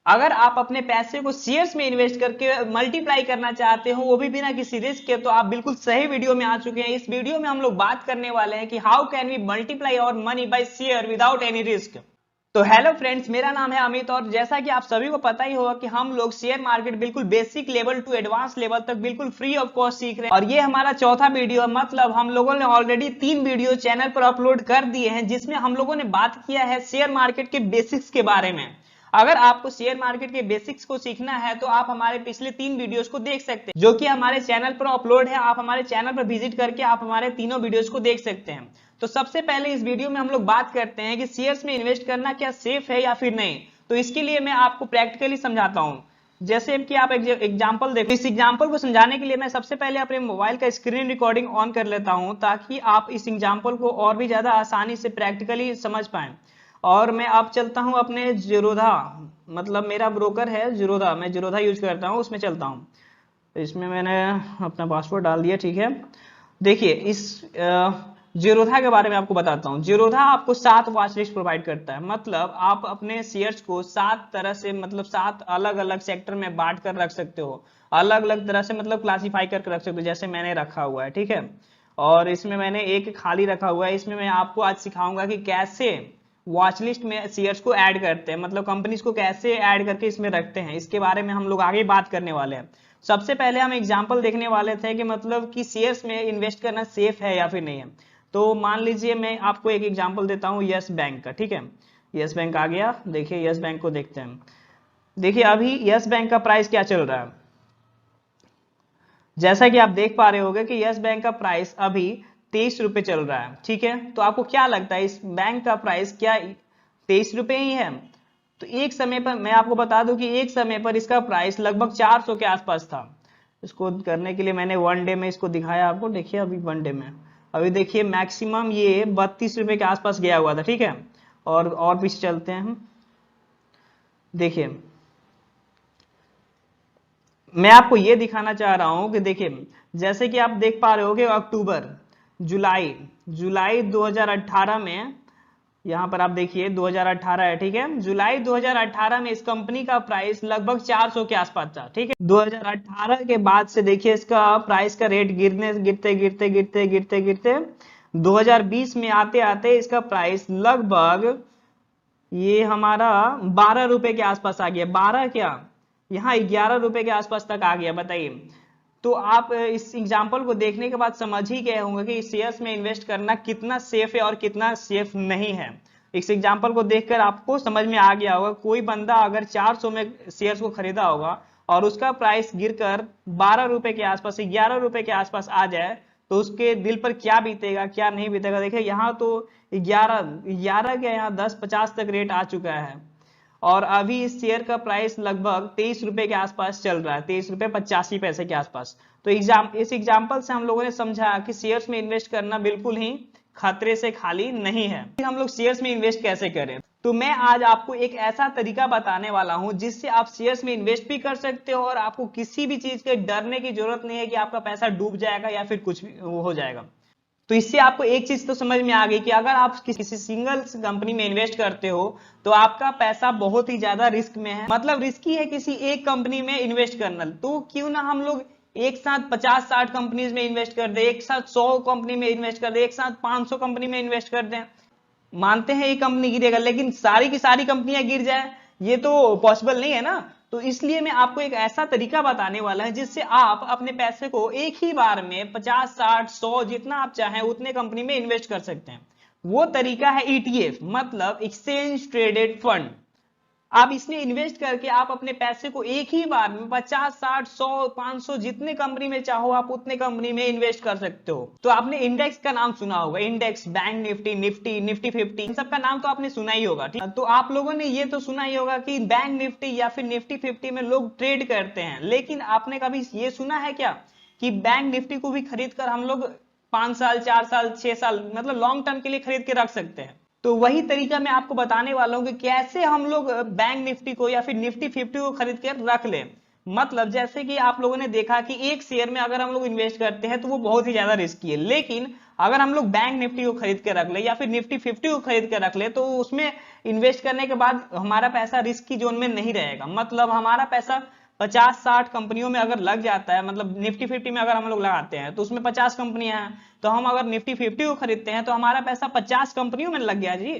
अगर आप अपने पैसे को शेयर्स में इन्वेस्ट करके मल्टीप्लाई करना चाहते हो, वो भी बिना किसी रिस्क के, तो आप बिल्कुल सही वीडियो में आ चुके हैं। इस वीडियो में हम लोग बात करने वाले हैं कि how can we multiply our money by share without any risk. तो हेलो फ्रेंड्स, मेरा नाम है अमित और जैसा कि आप सभी को पता ही होगा कि हम लोग शेयर मार्केट बिल्कुल basic level to advance level तक बिल्कुल फ्री ऑफ कॉस्ट सीख रहे हैं। और ये हमारा चौथा वीडियो है, मतलब हम लोगों ने ऑलरेडी 3 वीडियो चैनल पर अपलोड कर दिए हैं जिसमें हम लोगों ने बात किया है शेयर मार्केट के बेसिक्स के बारे में। अगर आपको शेयर मार्केट के बेसिक्स को सीखना है तो आप हमारे पिछले 3 वीडियोस को देख सकते हैं जो कि हमारे चैनल पर अपलोड है। आप हमारे चैनल पर विजिट करके आप हमारे तीनों वीडियोस को देख सकते हैं। तो सबसे पहले इस वीडियो में हम लोग बात करते हैं कि शेयर्स में इन्वेस्ट करना क्या सेफ है या फिर नहीं। तो इसके लिए मैं आपको प्रैक्टिकली समझाता हूं। जैसे कि आप एग्जांपल देखो। इस एग्जांपल को समझाने के लिए मैं सबसे पहले अपने मोबाइल का स्क्रीन रिकॉर्डिंग ऑन कर लेता हूं ताकि आप इस एग्जांपल को और भी ज्यादा आसानी से प्रैक्टिकली समझ पाएं। और मैं अब चलता हूं अपने जीरोधा, मतलब मेरा ब्रोकर है जीरोधा, मैं जीरोधा यूज करता हूं, उसमें चलता हूं। इसमें मैंने अपना पासवर्ड डाल दिया, ठीक है। देखिए इस जीरोधा के बारे में आपको बताता हूं। जीरोधा आपको 7 वॉच लिस्ट प्रोवाइड करता है, मतलब आप अपने शेयर्स को 7 तरह से, मतलब 7 अलग अलग सेक्टर में बांट कर रख सकते हो, अलग अलग तरह से मतलब क्लासिफाई करके रख सकते हो, जैसे मैंने रखा हुआ है, ठीक है। और इसमें मैंने एक खाली रखा हुआ है। इसमें मैं आपको आज सिखाऊंगा कि कैसे वॉच लिस्ट में शेयर्स को ऐड करते हैं, मतलब कंपनीज को कैसे ऐड करके इसमें रखते हैं, इसके बारे में हम लोग आगे बात करने वाले हैं। सबसे पहले हम एग्जांपल देखने वाले थे कि मतलब कि शेयर्स में इन्वेस्ट करना सेफ है या फिर नहीं है। तो मान लीजिए मैं आपको एक एग्जांपल देता हूं यस बैंक का, ठीक है। यस बैंक आ गया। देखिए यस बैंक को देखते हैं। देखिए अभी यस बैंक का प्राइस क्या चल रहा है। जैसा कि आप देख पा रहे होंगे कि यस बैंक का प्राइस अभी 23 रुपए चल रहा है, ठीक है। तो आपको क्या लगता है इस बैंक का प्राइस क्या 23 रुपए ही है? तो एक समय पर मैं आपको बता दूं कि एक समय पर इसका प्राइस लगभग 400 के आसपास था। इसको करने के लिए मैंने वन डे में इसको दिखाया आपको। देखिए अभी वन डे में अभी देखिए मैक्सिमम ये 32 रुपए के आसपास गया हुआ था, ठीक है। और पीछे चलते हैं हम। देखिए मैं आपको ये दिखाना चाह रहा हूं कि देखिए जैसे कि आप देख पा रहे हो कि अक्टूबर, जुलाई जुलाई 2018 में, यहां पर आप देखिए 2018 है, ठीक है। जुलाई 2018 में इस कंपनी का प्राइस लगभग 400 के आसपास था, ठीक है। 2018 के बाद से देखिए इसका प्राइस का रेट गिरने गिरते गिरते गिरते गिरते गिरते 2020 में आते आते इसका प्राइस लगभग ये हमारा 12 रुपए के आसपास आ गया। 12 क्या, यहाँ 11 रुपए के आसपास तक आ गया, बताइए। तो आप इस एग्जाम्पल को देखने के बाद समझ ही गए होंगे कि शेयर्स में इन्वेस्ट करना कितना सेफ है और कितना सेफ नहीं है। इस एग्जाम्पल को देखकर आपको समझ में आ गया होगा। कोई बंदा अगर 400 में शेयर्स को खरीदा होगा और उसका प्राइस गिरकर 12 रुपए के आसपास, 11 रुपए के आसपास आ जाए तो उसके दिल पर क्या बीतेगा, क्या नहीं बीतेगा। देखिए यहाँ तो 11 क्या, यहाँ 10-50 तक रेट आ चुका है। और अभी इस शेयर का प्राइस लगभग 23 रुपए के आसपास चल रहा है, 23 रुपए 85 पैसे के आसपास। तो इस एग्जाम्पल से हम लोगों ने समझा कि शेयर्स में इन्वेस्ट करना बिल्कुल ही खतरे से खाली नहीं है। हम लोग शेयर्स में इन्वेस्ट कैसे करें, तो मैं आज आपको एक ऐसा तरीका बताने वाला हूं जिससे आप शेयर्स में इन्वेस्ट भी कर सकते हो और आपको किसी भी चीज के डरने की जरूरत नहीं है कि आपका पैसा डूब जाएगा या फिर कुछ भी हो जाएगा। तो इससे आपको एक चीज तो समझ में आ गई कि अगर आप किसी सिंगल कंपनी में इन्वेस्ट करते हो तो आपका पैसा बहुत ही ज्यादा रिस्क में है, मतलब रिस्की है किसी एक कंपनी में इन्वेस्ट करना। तो क्यों ना हम लोग एक साथ 50-60 कंपनीज में इन्वेस्ट कर दे, एक साथ 100 कंपनी में इन्वेस्ट कर दे, एक साथ 500 कंपनी में इन्वेस्ट कर दें। मानते हैं ये कंपनी गिरेगा, लेकिन सारी की सारी कंपनियां गिर जाए ये तो पॉसिबल नहीं है ना। तो इसलिए मैं आपको एक ऐसा तरीका बताने वाला है जिससे आप अपने पैसे को एक ही बार में 50, 60, 100 जितना आप चाहें उतने कंपनी में इन्वेस्ट कर सकते हैं। वो तरीका है ईटीएफ, मतलब एक्सचेंज ट्रेडेड फंड। आप इसमें इन्वेस्ट करके आप अपने पैसे को एक ही बार में 50, 60, 100, 500 जितने कंपनी में चाहो आप उतने कंपनी में इन्वेस्ट कर सकते हो। तो आपने इंडेक्स का नाम सुना होगा, इंडेक्स, बैंक निफ्टी, निफ्टी 50, इन सब का नाम तो आपने सुना ही होगा, ठीक। तो आप लोगों ने ये तो सुना ही होगा कि बैंक निफ्टी या फिर निफ्टी 50 में लोग ट्रेड करते हैं, लेकिन आपने कभी ये सुना है क्या कि बैंक निफ्टी को भी खरीद कर हम लोग 5 साल, 4 साल, 6 साल, मतलब लॉन्ग टर्म के लिए खरीद के रख सकते हैं। तो वही तरीका मैं आपको बताने वाला हूं कि कैसे हम लोग बैंक निफ्टी को या फिर निफ्टी 50 को खरीद कर रख लें। मतलब जैसे कि आप लोगों ने देखा कि एक शेयर में अगर हम लोग इन्वेस्ट करते हैं तो वो बहुत ही ज्यादा रिस्की है, लेकिन अगर हम लोग बैंक निफ्टी को खरीद के रख ले या फिर निफ्टी 50 को खरीद के रख ले तो उसमें इन्वेस्ट करने के बाद हमारा पैसा रिस्क की जोन में नहीं रहेगा। मतलब हमारा पैसा 50-60 कंपनियों में अगर लग जाता है, मतलब निफ्टी 50 में अगर हम लोग लगाते हैं तो उसमें 50 कंपनियां हैं, तो हम अगर निफ्टी 50 को खरीदते हैं तो हमारा पैसा 50 कंपनियों में लग गया जी,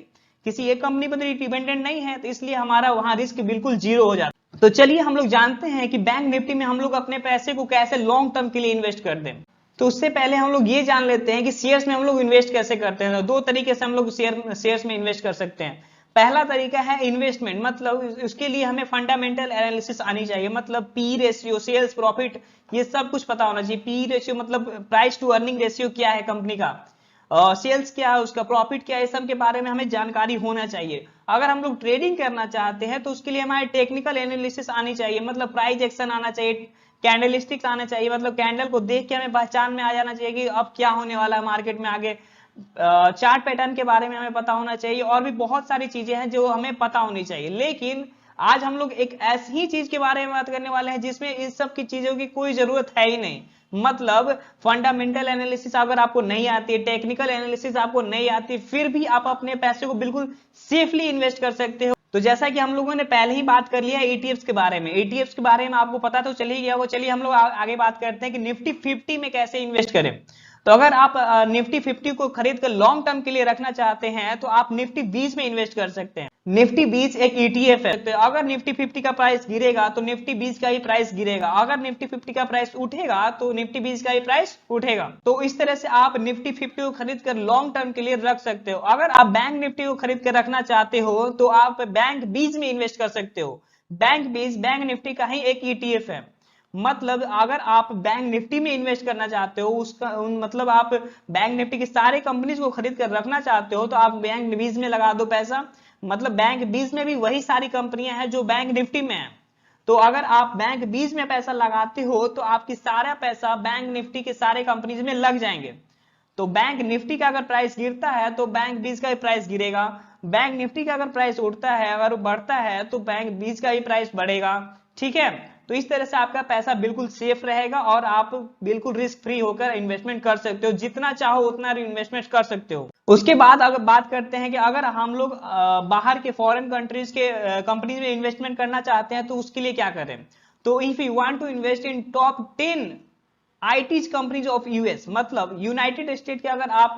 किसी एक कंपनी पर डिपेंडेंट नहीं है, तो इसलिए हमारा वहां रिस्क बिल्कुल जीरो हो जाता है। तो चलिए हम लोग जानते हैं कि बैंक निफ्टी में हम लोग अपने पैसे को कैसे लॉन्ग टर्म के लिए इन्वेस्ट कर दें। तो उससे पहले हम लोग ये जान लेते हैं कि शेयर्स में हम लोग इन्वेस्ट कैसे करते हैं। दो तरीके से हम लोग शेयर्स में इन्वेस्ट कर सकते हैं। पहला तरीका है इन्वेस्टमेंट, मतलब उसके लिए हमें फंडामेंटल एनालिसिस आनी चाहिए, मतलब पी रेशियो, सेल्स प्रॉफिट, ये सब कुछ पता होना चाहिए। पी रेशियो मतलब प्राइस टू अर्निंग रेशियो क्या है कंपनी का, सेल्स क्या है, उसका प्रॉफिट क्या है, इस सब के बारे में हमें जानकारी होना चाहिए। अगर हम लोग ट्रेडिंग करना चाहते हैं तो उसके लिए हमारे टेक्निकल एनालिसिस आनी चाहिए, मतलब प्राइस एक्शन आना चाहिए, कैंडलस्टिक्स आना चाहिए, मतलब कैंडल को देख के हमें पहचान में आ जाना चाहिए कि अब क्या होने वाला है मार्केट में आगे। चार्ट पैटर्न के बारे में हमें पता होना चाहिए, और भी बहुत सारी चीजें हैं जो हमें पता होनी चाहिए। लेकिन आज हम लोग एक ऐसी ही चीज के बारे में बात करने वाले हैं जिसमें इस सब की चीजों की कोई जरूरत है ही नहीं। मतलब फंडामेंटल एनालिसिस अगर आपको नहीं आती है, टेक्निकल एनालिसिस आपको नहीं आती, फिर भी आप अपने पैसे को बिल्कुल सेफली इन्वेस्ट कर सकते हो। तो जैसा कि हम लोगों ने पहले ही बात कर लिया ईटीएफ्स के बारे में, ईटीएफ्स के बारे में आपको पता तो चल ही गया वो। चलिए हम लोग आगे बात करते हैं कि निफ्टी 50 में कैसे इन्वेस्ट करें। तो अगर आप निफ्टी 50 को खरीद कर लॉन्ग टर्म के लिए रखना चाहते हैं तो आप निफ्टी 20 में इन्वेस्ट कर सकते हैं। निफ्टी 20 एक ईटीएफ है, तो अगर निफ्टी 50 का प्राइस गिरेगा तो निफ्टी 20 का ही प्राइस गिरेगा, अगर निफ्टी 50 का प्राइस उठेगा तो निफ्टी 20 का ही प्राइस उठेगा। तो इस तरह से आप निफ्टी 50 को खरीद कर लॉन्ग टर्म के लिए रख सकते हो। अगर आप बैंक निफ्टी को खरीद कर रखना चाहते हो तो आप बैंक 20 में इन्वेस्ट कर सकते हो। बैंक 20 बैंक निफ्टी का ही एक ईटीएफ है। मतलब अगर आप बैंक निफ्टी में इन्वेस्ट करना चाहते हो, उसका मतलब आप बैंक निफ्टी की सारे कंपनीज को खरीद कर रखना चाहते हो तो आप बैंक 20 में लगा दो पैसा। मतलब बैंक 20 में भी वही सारी कंपनियां हैं जो बैंक निफ्टी में है। तो अगर आप बैंक 20 में पैसा लगाते हो तो आपकी सारा पैसा बैंक निफ्टी के सारे कंपनीज में लग जाएंगे। तो बैंक निफ्टी का अगर प्राइस गिरता है तो बैंक 20 का भी प्राइस गिरेगा, बैंक निफ्टी का अगर प्राइस उठता है, अगर बढ़ता है तो बैंक 20 का भी प्राइस बढ़ेगा। ठीक है, तो इस तरह से आपका पैसा बिल्कुल सेफ रहेगा और आप बिल्कुल रिस्क फ्री होकर इन्वेस्टमेंट कर सकते हो, जितना चाहो उतना इन्वेस्टमेंट कर सकते हो। उसके बाद अगर बात करते हैं कि अगर हम लोग बाहर के फॉरेन कंट्रीज के कंपनीज में इन्वेस्टमेंट करना चाहते हैं तो उसके लिए क्या करें। तो if you want to invest in top 10 IT companies of US, मतलब यूनाइटेड स्टेट के अगर आप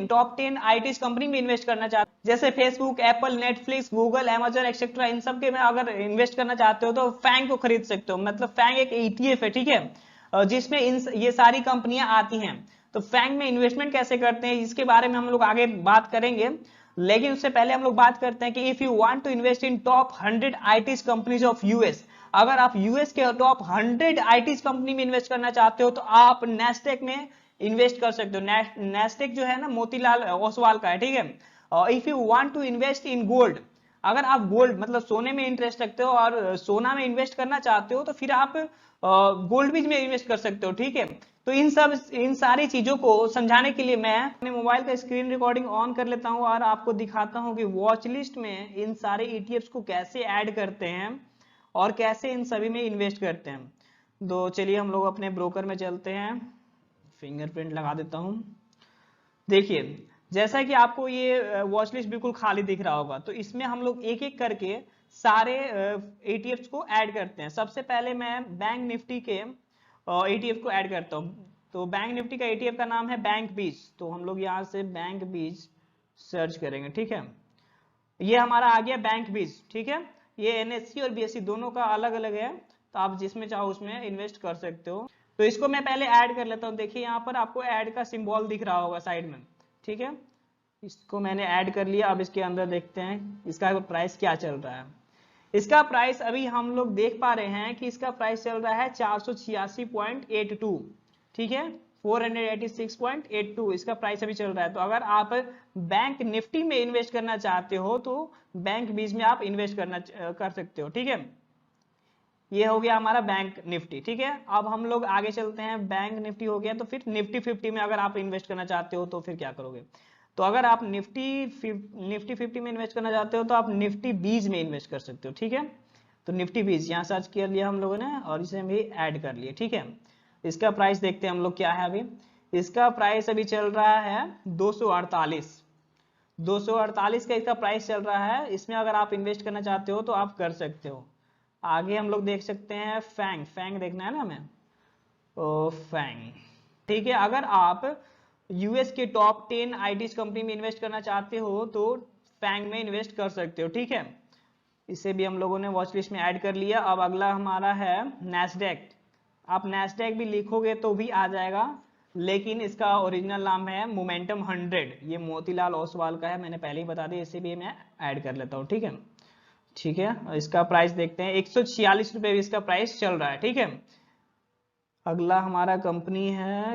टॉप 10 आईटी कंपनी में इन्वेस्ट करना चाहते हैं, जैसे Facebook, Apple, Netflix, Google, Amazon etcetera, इन सब के में अगर इन्वेस्ट करना चाहते हो तो फैंग को खरीद सकते हो। मतलब फैंग एक ईटीएफ है, ठीक है, जिसमें ये सारी कंपनियां आती हैं। तो फैंग में इन्वेस्टमेंट कैसे करते हैं इसके बारे में हम लोग आगे बात करेंगे, लेकिन उससे पहले हम लोग बात करते हैं कि if you want to invest in top 100 IT companies of US, अगर आप यूएस के टॉप 100 आईटी कंपनी में इन्वेस्ट करना चाहते हो तो आप नेस्टेक में इन्वेस्ट कर सकते हो। नेस्टेक जो है ना मोतीलाल ओसवाल का है, ठीक है। If you want to invest in gold, अगर आप गोल्ड मतलब सोने में इंटरेस्ट रखते हो और सोना में इन्वेस्ट करना चाहते हो तो फिर आप गोल्ड बीज में इन्वेस्ट कर सकते हो। ठीक है, तो इन सारी चीजों को समझाने के लिए मैं अपने मोबाइल का स्क्रीन रिकॉर्डिंग ऑन कर लेता हूं और आपको दिखाता हूं कि वॉच लिस्ट में इन सारे ईटीएफ्स को कैसे ऐड करते हैं और कैसे इन सभी में इन्वेस्ट करते हैं। तो चलिए हम लोग अपने ब्रोकर में चलते हैं, फिंगरप्रिंट लगा देता हूं। देखिए जैसा कि आपको ये वॉच लिस्ट बिल्कुल खाली दिख रहा होगा, तो इसमें हम लोग एक एक करके सारे ईटीएफ्स को ऐड करते हैं। सबसे पहले मैं बैंक निफ्टी के ईटीएफ को ऐड करता हूं। तो बैंक निफ्टी का ईटीएफ का नाम है बैंक बीज, तो हम लोग यहाँ से बैंक बीज सर्च करेंगे। ठीक है, ये हमारा आ गया बैंक बीज। ठीक है, ये एनएससी और बीएससी दोनों का अलग अलग है, तो आप जिसमें चाहो उसमें इन्वेस्ट कर सकते हो। तो इसको मैं पहले ऐड कर लेता हूँ। देखिए यहाँ पर आपको ऐड का सिंबल दिख रहा होगा साइड में। ठीक है, इसको मैंने ऐड कर लिया। अब इसके अंदर देखते हैं इसका प्राइस क्या चल रहा है। इसका प्राइस अभी हम लोग देख पा रहे हैं कि इसका प्राइस चल रहा है 486.82। ठीक है, 486.82 इसका प्राइस अभी चल रहा है। तो अगर आप बैंक निफ्टी में इन्वेस्ट करना चाहते हो तो बैंक बीज में आप इन्वेस्ट कर सकते हो। ठीक है, ये हो गया हमारा बैंक निफ्टी। ठीक है, अब हम लोग आगे चलते हैं। बैंक निफ्टी हो गया, तो फिर निफ्टी 50 में अगर आप इन्वेस्ट करना चाहते हो तो फिर क्या करोगे। तो अगर आप निफ्टी 50 में इन्वेस्ट करना चाहते हो तो आप निफ्टी बीज में इन्वेस्ट कर सकते हो। ठीक है, तो निफ्टी बीज यहाँ सर्च कर लिया हम लोगों ने और इसे भी ऐड कर लिए। ठीक है, इसका प्राइस देखते हैं हम लोग क्या है अभी। इसका प्राइस अभी चल रहा है 248 248 का इसका प्राइस चल रहा है। इसमें अगर आप इन्वेस्ट करना चाहते हो तो आप कर सकते हो। आगे हम लोग देख सकते हैं फैंग, फैंग देखना है ना हमें, ओ फैंग। ठीक है, अगर आप यूएस के टॉप 10 आईटी कंपनी में इन्वेस्ट करना चाहते हो तो फैंग में इन्वेस्ट कर सकते हो। ठीक है, इसे भी हम लोगों ने वॉच लिस्ट में ऐड कर लिया। अब अगला हमारा है नैस्डैक। आप नैस्डैक भी लिखोगे तो भी आ जाएगा, लेकिन इसका ओरिजिनल नाम है मोमेंटम 100। ये मोतीलाल ओसवाल का है, मैंने पहले ही बता दिया, इसे भी मैं ऐड कर लेता हूँ। ठीक है, ठीक है, इसका प्राइस देखते हैं 146 रुपये इसका प्राइस चल रहा है। ठीक है, अगला हमारा कंपनी है,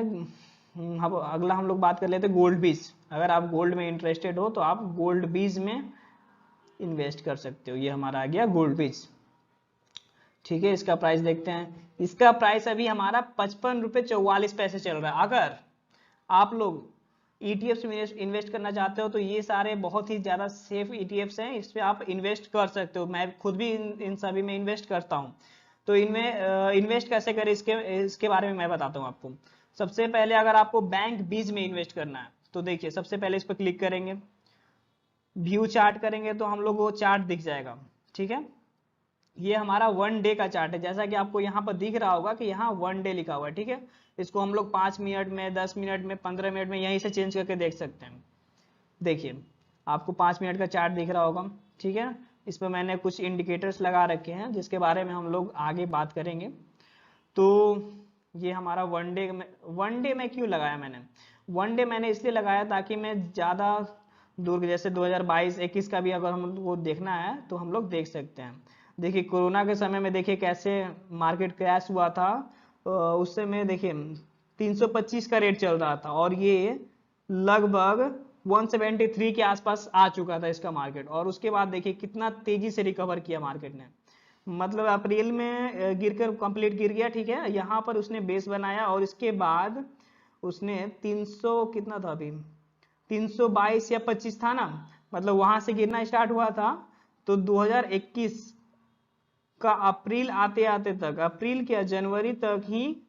अगला हम लोग बात कर लेते हैं गोल्ड बीज। अगर आप गोल्ड में इंटरेस्टेड हो तो आप गोल्ड बीज में इन्वेस्ट कर सकते हो। ये हमारा आ गया गोल्ड बीज। ठीक है, इसका प्राइस देखते हैं। इसका प्राइस अभी हमारा 55 रुपये 44 पैसे चल रहा है। अगर आप लोग ETF में इन्वेस्ट करना चाहते हो तो ये सारे बहुत ही ज्यादा सेफ ETFs हैं, इस पे आप इन्वेस्ट कर सकते हो। मैं खुद भी इन सभी में इन्वेस्ट करता हूँ। तो इनमें इन्वेस्ट कैसे करें इसके बारे में मैं बताता हूँ आपको। सबसे पहले अगर आपको बैंक बीज में इन्वेस्ट करना है तो देखिए, सबसे पहले इस पर क्लिक करेंगे, व्यू चार्ट करेंगे तो हम लोग वो चार्ट दिख जाएगा। ठीक है, ये हमारा 1 डे का चार्ट है, जैसा कि आपको यहाँ पर दिख रहा होगा कि यहाँ 1 डे लिखा हुआ है। ठीक है, इसको हम लोग 5 मिनट में, 10 मिनट में, 15 मिनट में यहीं से चेंज करके देख सकते हैं। देखिए, आपको 5 मिनट का चार्ट दिख रहा होगा। ठीक है, इस पर मैंने कुछ इंडिकेटर्स लगा रखे हैं जिसके बारे में हम लोग आगे बात करेंगे। तो ये हमारा 1 डे में क्यों लगाया मैंने? 1 डे मैंने इसलिए लगाया ताकि मैं ज़्यादा दूर, जैसे 2022-21 का भी अगर हम लोग को देखना है तो हम लोग देख सकते हैं। देखिए, कोरोना के समय में देखिए कैसे मार्केट क्रैश हुआ था। उस समय देखिए 325 का रेट चल रहा था और ये लगभग 173 के आसपास आ चुका था इसका मार्केट। और उसके बाद देखिए कितना तेजी से रिकवर किया मार्केट ने। मतलब अप्रैल में गिरकर कंप्लीट गिर गया। ठीक है, यहाँ पर उसने बेस बनाया और इसके बाद उसने 300 कितना था अभी, 322 या 25 था ना, मतलब वहां से गिरना स्टार्ट हुआ था। तो 2021 का अप्रैल आते आते तक, अप्रैल क्या जनवरी तक ही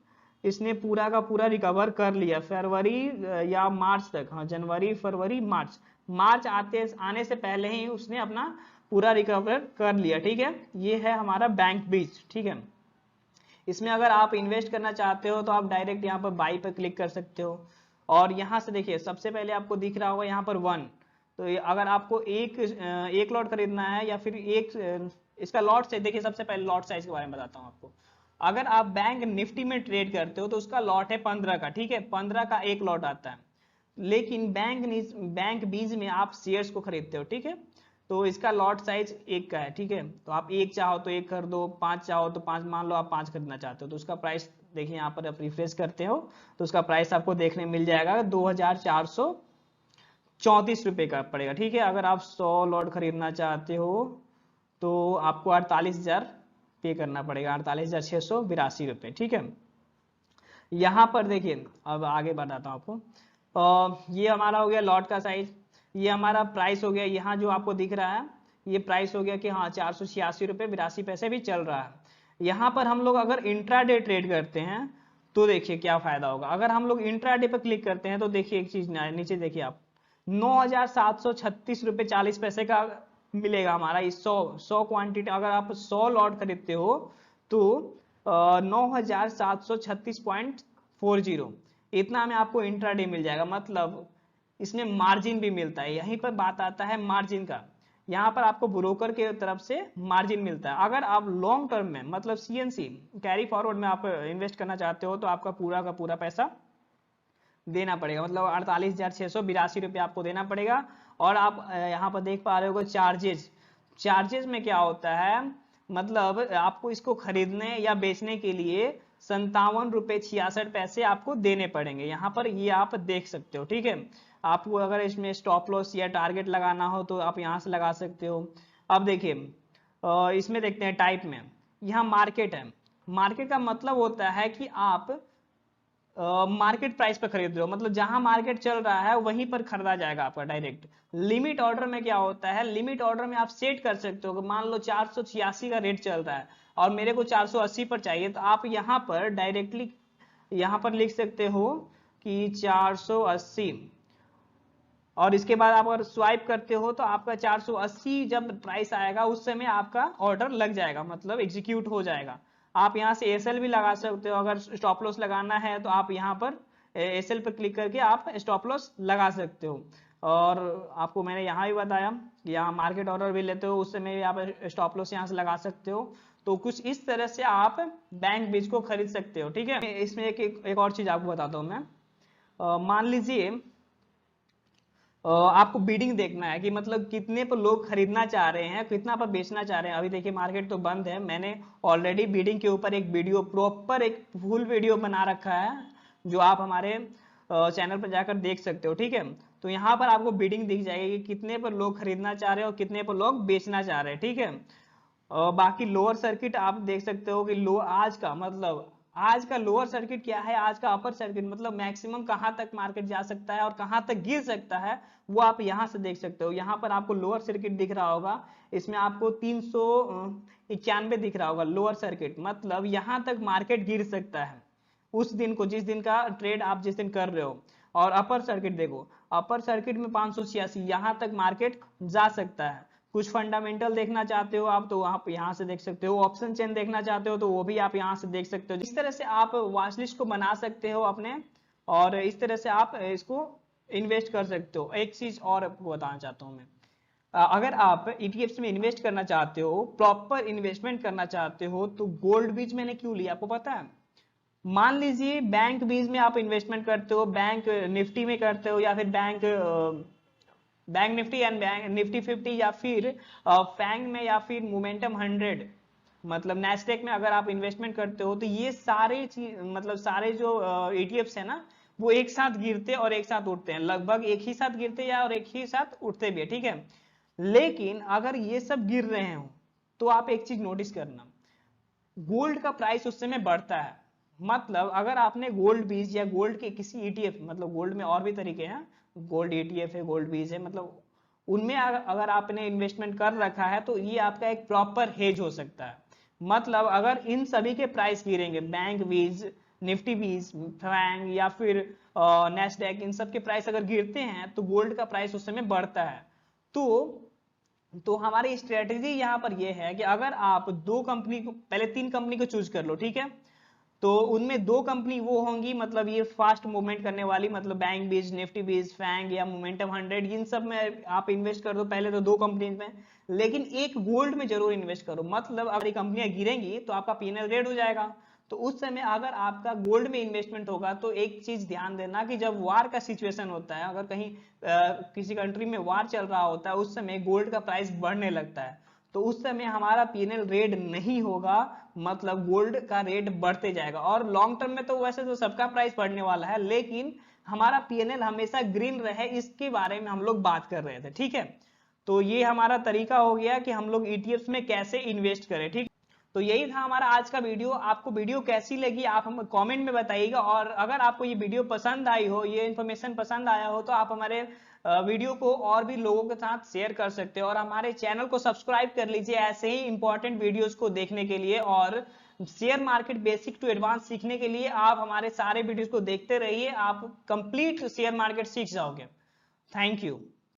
इसने पूरा का पूरा रिकवर कर लिया। फरवरी या मार्च तक, हाँ जनवरी फरवरी मार्च, मार्च आने से पहले ही उसने अपना पूरा रिकवर कर लिया। ठीक है, ये है हमारा बैंक बीज। ठीक है, इसमें अगर आप इन्वेस्ट करना चाहते हो तो आप डायरेक्ट यहाँ पर बाई पर क्लिक कर सकते हो। और यहाँ से देखिए सबसे पहले आपको दिख रहा होगा यहाँ पर 1। तो अगर आपको एक लॉट खरीदना है या फिर इसका लॉट से, देखिए सबसे पहले लॉट साइज के बारे में बताता हूँ आपको। अगर आप बैंक निफ्टी में ट्रेड करते हो तो उसका लॉट है 15 का। ठीक है, 15 का एक लॉट आता है। लेकिन बैंक बीज में आप शेयर्स को खरीदते हो। ठीक है, तो इसका लॉट साइज 1 का है। ठीक है, तो आप 1 चाहो तो 1 खरीदो, 5 चाहो तो 5, मान लो आप 5 खरीदना चाहते हो तो उसका प्राइस देखिए, यहाँ पर आप रिफ्रेश करते हो तो उसका प्राइस आपको देखने मिल जाएगा 2434 रुपये का पड़ेगा। ठीक है, अगर आप 100 लॉट खरीदना चाहते हो तो आपको 48,000 पे करना पड़ेगा, 48,682 रुपये। ठीक है, यहाँ पर देखिए, अब आगे बताता हूँ आपको। ये हमारा हो गया लॉट का साइज, ये हमारा प्राइस हो गया। यहाँ जो आपको दिख रहा है ये प्राइस हो गया कि हाँ 486 रुपये 82 पैसे भी चल रहा है। यहाँ पर हम लोग अगर इंट्राडे ट्रेड करते हैं तो देखिए क्या फायदा होगा। अगर हम लोग इंट्राडे पर क्लिक करते हैं तो देखिए एक चीज नीचे देखिए आप, 9,736 रुपये 40 पैसे का मिलेगा हमारा। इस 100 क्वांटिटी, अगर आप 100 लॉट खरीदते हो तो 9,736.40 इतना में आपको इंट्राडे मिल जाएगा। मतलब इसमें मार्जिन भी मिलता है। यहीं पर बात आता है मार्जिन का, यहाँ पर आपको ब्रोकर के तरफ से मार्जिन मिलता है। अगर आप लॉन्ग टर्म में, मतलब CNC कैरी फॉरवर्ड में आप इन्वेस्ट करना चाहते हो तो आपका पूरा का पूरा पैसा देना पड़ेगा, मतलब 48,682 रुपये आपको देना पड़ेगा। और आप यहाँ पर देख पा रहे हो चार्जेस में क्या होता है, मतलब आपको इसको खरीदने या बेचने के लिए 57 रुपये 66 पैसे आपको देने पड़ेंगे। यहाँ पर ये आप देख सकते हो। ठीक है, आपको अगर इसमें स्टॉप लॉस या टारगेट लगाना हो तो आप यहाँ से लगा सकते हो। अब देखिए इसमें देखते हैं टाइप में, यहाँ मार्केट है। मार्केट का मतलब होता है कि आप मार्केट प्राइस पर खरीद रहे हो, मतलब जहां मार्केट चल रहा है वहीं पर खरीदा जाएगा आपका डायरेक्ट। लिमिट ऑर्डर में क्या होता है, लिमिट ऑर्डर में आप सेट कर सकते हो कि मान लो 486 का रेट चल रहा है और मेरे को 480 पर चाहिए, तो आप यहाँ पर डायरेक्टली यहाँ पर लिख सकते हो कि 480, और इसके बाद आप अगर स्वाइप करते हो तो आपका 480 जब प्राइस आएगा उस समय आपका ऑर्डर लग जाएगा, मतलब एग्जीक्यूट हो जाएगा। आप यहाँ से एसएल भी लगा सकते हो, अगर स्टॉप लॉस लगाना है तो आप यहाँ पर एसएल पर क्लिक करके आप स्टॉप लॉस लगा सकते हो। और आपको मैंने यहाँ भी बताया कि यहाँ मार्केट ऑर्डर भी लेते हो उस समय भी आप स्टॉप लॉस यहाँ से लगा सकते हो। तो कुछ इस तरह से आप बैंक बीज को खरीद सकते हो। ठीक है, इसमें एक और चीज आपको बताता हूँ मैं। मान लीजिए आपको बीडिंग देखना है कि मतलब कितने पर लोग खरीदना चाह रहे हैं, कितना पर बेचना चाह रहे हैं। अभी देखिए मार्केट तो बंद है, मैंने ऑलरेडी बीडिंग के ऊपर एक वीडियो, प्रॉपर एक फुल वीडियो बना रखा है जो आप हमारे चैनल पर जाकर देख सकते हो। ठीक है, तो यहाँ पर आपको बीडिंग दिख जाएगी कि कितने पर लोग खरीदना चाह रहे हैं और कितने पर लोग बेचना चाह रहे हैं। ठीक है, बाकी लोअर सर्किट आप देख सकते हो कि लो आज का मतलब आज का लोअर सर्किट क्या है, आज का अपर सर्किट मतलब मैक्सिमम कहां तक मार्केट जा सकता है और कहां तक गिर सकता है, वो आप यहां से देख सकते हो। यहां पर आपको लोअर सर्किट दिख रहा होगा, इसमें आपको 391 दिख रहा होगा लोअर सर्किट, मतलब यहां तक मार्केट गिर सकता है उस दिन को, जिस दिन का ट्रेड आप जिस दिन कर रहे हो। और अपर सर्किट देखो, अपर सर्किट में 586 यहां तक मार्केट जा सकता है। कुछ फंडामेंटल देखना चाहते हो आप तो आप यहाँ से देख सकते हो, ऑप्शन चेन देखना चाहते हो तो वो भी आप यहाँ से देख सकते हो। इस तरह से आप वॉच लिस्ट को बना सकते हो अपने, और इस तरह से आप इसको इन्वेस्ट कर सकते हो। एक चीज और आपको बताना चाहता हूँ मैं, अगर आप ETFs में इन्वेस्ट करना चाहते हो, प्रॉपर इन्वेस्टमेंट करना चाहते हो, तो गोल्ड बीज मैंने क्यों लिया आपको पता है? मान लीजिए बैंक बीज में आप इन्वेस्टमेंट करते हो, बैंक निफ्टी में करते हो, या फिर bank Nifty and bank Nifty 50, या फिर फैंग में, या फिर मोमेंटम 100 मतलब नैस्डैक में अगर आप इन्वेस्टमेंट करते हो, तो ये सारे चीज मतलब सारे जो ETFs है ना, वो एक साथ गिरते और एक साथ उठते हैं, लगभग एक ही साथ गिरते हैं और एक ही साथ उठते भी है। ठीक है, लेकिन अगर ये सब गिर रहे हो तो आप एक चीज नोटिस करना, गोल्ड का प्राइस उस समय बढ़ता है। मतलब अगर आपने गोल्ड बीज या गोल्ड के किसी ETF, मतलब गोल्ड में और भी तरीके हैं, गोल्ड ETF है, गोल्ड बीज है, मतलब उनमें अगर आपने इन्वेस्टमेंट कर रखा है तो ये आपका एक प्रॉपर हेज हो सकता है। मतलब अगर इन सभी के प्राइस गिरेंगे, बैंक बीज, निफ्टी बीज, फैंग या फिर नेस्डैक, इन सब के प्राइस अगर गिरते हैं तो गोल्ड का प्राइस उस समय बढ़ता है। तो हमारी स्ट्रेटेजी यहाँ पर यह है कि अगर आप दो कंपनी को, पहले 3 कंपनी को चूज कर लो, ठीक है, तो उनमें 2 कंपनी वो होंगी मतलब ये फास्ट मूवमेंट करने वाली, मतलब बैंक बीज, निफ्टी बीज, फैंग या मोमेंटम 100, इन सब में आप इन्वेस्ट कर दो पहले तो 2 कंपनी में, लेकिन एक गोल्ड में जरूर इन्वेस्ट करो। मतलब अगर ये कंपनियां गिरेंगी तो आपका P&L रेड हो जाएगा। तो उस समय अगर आपका गोल्ड में इन्वेस्टमेंट होगा तो एक चीज ध्यान देना कि जब वार का सिचुएशन होता है, अगर कहीं किसी कंट्री में वार चल रहा होता है, उस समय गोल्ड का प्राइस बढ़ने लगता है, तो उस समय हमारा P&L रेड नहीं होगा, मतलब गोल्ड का रेट बढ़ते जाएगा। और लॉन्ग टर्म में तो वैसे तो सबका प्राइस बढ़ने वाला है, लेकिन हमारा P&L हमेशा ग्रीन रहे, इसके बारे में हम लोग बात कर रहे थे। ठीक है, तो ये हमारा तरीका हो गया कि हम लोग ETFs में कैसे इन्वेस्ट करें। ठीक, तो यही था हमारा आज का वीडियो। आपको वीडियो कैसी लगी आप हम कमेंट में बताइएगा, और अगर आपको ये वीडियो पसंद आई हो, ये इन्फॉर्मेशन पसंद आया हो, तो आप हमारे वीडियो को और भी लोगों के साथ शेयर कर सकते हो, और हमारे चैनल को सब्सक्राइब कर लीजिए ऐसे ही इंपॉर्टेंट वीडियोस को देखने के लिए। और share market basic to advance सीखने के लिए आप हमारे सारे वीडियोस को देखते रहिए, आप कंप्लीट शेयर मार्केट सीख जाओगे। Thank you.